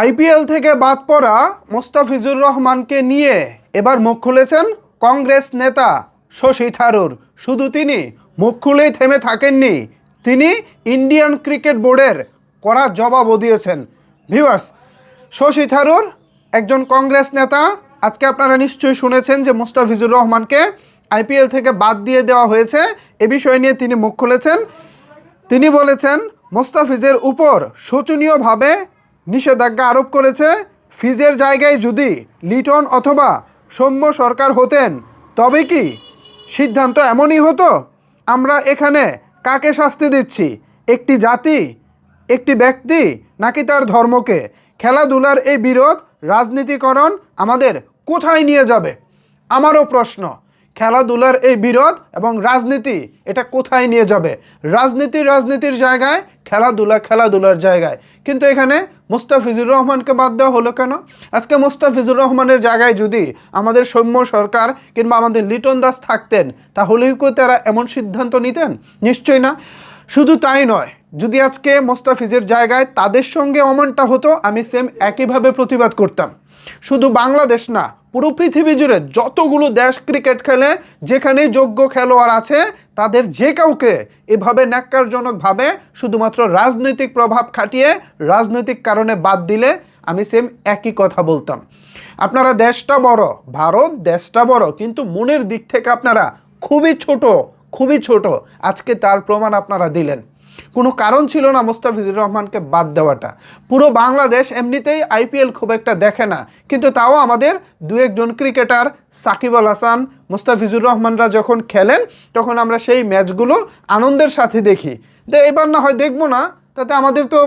IPL থেকে বাদ পড়া মোস্তাফিজুর রহমানকে নিয়ে এবার মুখ খুলেছেন কংগ্রেস নেতা শশী থারুর। শুধু তিনি মুখ খুলেই থেমে থাকেননি, তিনি ইন্ডিয়ান ক্রিকেট বোর্ডের কড়া জবাবও দিয়েছেন। ভিউয়ার্স, শশী থারুর একজন কংগ্রেস নেতা। আজকে আপনারা নিশ্চয়ই শুনেছেন যে মোস্তাফিজুর রহমানকে আইপিএল থেকে বাদ দিয়ে দেওয়া হয়েছে। এ বিষয় নিয়ে তিনি মুখ খুলেছেন। তিনি বলেছেন মোস্তাফিজের উপর শোচনীয়ভাবে নিষেধাজ্ঞা আরোপ করেছে। ফিজের জায়গায় যদি লিটন অথবা সৌম্য সরকার হতেন তবে কি সিদ্ধান্ত এমনই হতো? আমরা এখানে কাকে শাস্তি দিচ্ছি? একটি জাতি, একটি ব্যক্তি, নাকি তার ধর্মকে? খেলাধুলার এই বিরোধ রাজনীতিকরণ আমাদের কোথায় নিয়ে যাবে? আমারও প্রশ্ন, খেলাধুলার এই বিরোধ এবং রাজনীতি এটা কোথায় নিয়ে যাবে? রাজনীতির জায়গায়, খেলাধুলার জায়গায়। কিন্তু এখানে মোস্তাফিজুর রহমানকে বাদ দেওয়া হলো কেন? আজকে মোস্তাফিজুর রহমানের জায়গায় যদি আমাদের সৌম্য সরকার কিংবা আমাদের লিটন দাস থাকতেন, তাহলেই কি তারা এমন সিদ্ধান্ত নিতেন? নিশ্চয়ই না। শুধু তাই নয়, যদি আজকে মোস্তাফিজের জায়গায় তাদের সঙ্গে অমনটা হতো, আমি সেম একইভাবে প্রতিবাদ করতাম। শুধু বাংলাদেশ না, পুরো পৃথিবী জুড়ে যতগুলো দেশ ক্রিকেট খেলে, যেখানে যোগ্য খেলোয়াড় আছে, তাদের যে কাউকে এভাবে ন্যাক্কারজনকভাবে শুধুমাত্র রাজনৈতিক প্রভাব খাটিয়ে রাজনৈতিক কারণে বাদ দিলে আমি সেম একই কথা বলতাম। আপনারা দেশটা বড়, ভারত দেশটা বড়, কিন্তু মনের দিক থেকে আপনারা খুবই ছোট। আজকে তার প্রমাণ আপনারা দিলেন। কোনো কারণ ছিল না মোস্তাফিজুর রহমানকে বাদ দেওয়াটা। পুরো বাংলাদেশ এমনিতেই আইপিএল খুব একটা দেখে না, কিন্তু তাও আমাদের দু একজন ক্রিকেটার সাকিব আল হাসান, মোস্তাফিজুর রহমানরা যখন খেলেন তখন আমরা সেই ম্যাচগুলো আনন্দের সাথে দেখি। এবার না হয় দেখবো না, তাতে আমাদের তো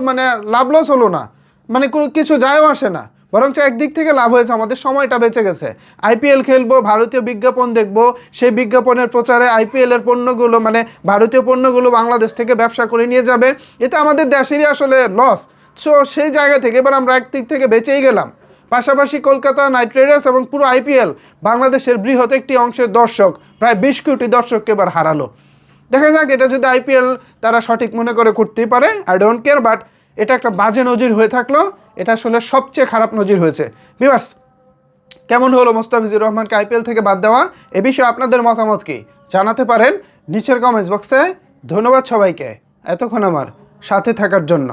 লাভ লস হলো না, কিছু যায়ও আসে না, বরঞ্চ একদিক থেকে লাভ হয়েছে, আমাদের সময়টা বেঁচে গেছে। আইপিএল খেলবো, ভারতীয় বিজ্ঞাপন দেখবো, সেই বিজ্ঞাপনের প্রচারে আইপিএলের পণ্যগুলো ভারতীয় পণ্যগুলো বাংলাদেশ থেকে ব্যবসা করে নিয়ে যাবে, এতে আমাদের দেশেরই আসলে লস। সো সেই জায়গা থেকে এবার আমরা একদিক থেকে বেঁচেই গেলাম। পাশাপাশি কলকাতা নাইট রাইডার্স এবং পুরো আইপিএল বাংলাদেশের বৃহৎ একটি অংশের দর্শক, প্রায় 20 কোটি দর্শককে এবার হারালো। দেখা যাক, এটা যদি আইপিএল তারা সঠিক মনে করে করতেই পারে, আই ডোন্ট কেয়ার, বাট এটা একটা বাজে নজির হয়ে থাকলো। এটা আসলে সবচেয়ে খারাপ নজির হয়েছে। ভিউয়ার্স, কেমন হলো মোস্তাফিজুর রহমানকে আইপিএল থেকে বাদ দেওয়া? এ বিষয়ে আপনাদের মতামত কি জানাতে পারেন নিচের কমেন্টস বক্সে। ধন্যবাদ সবাইকে এতক্ষণ আমার সাথে থাকার জন্য।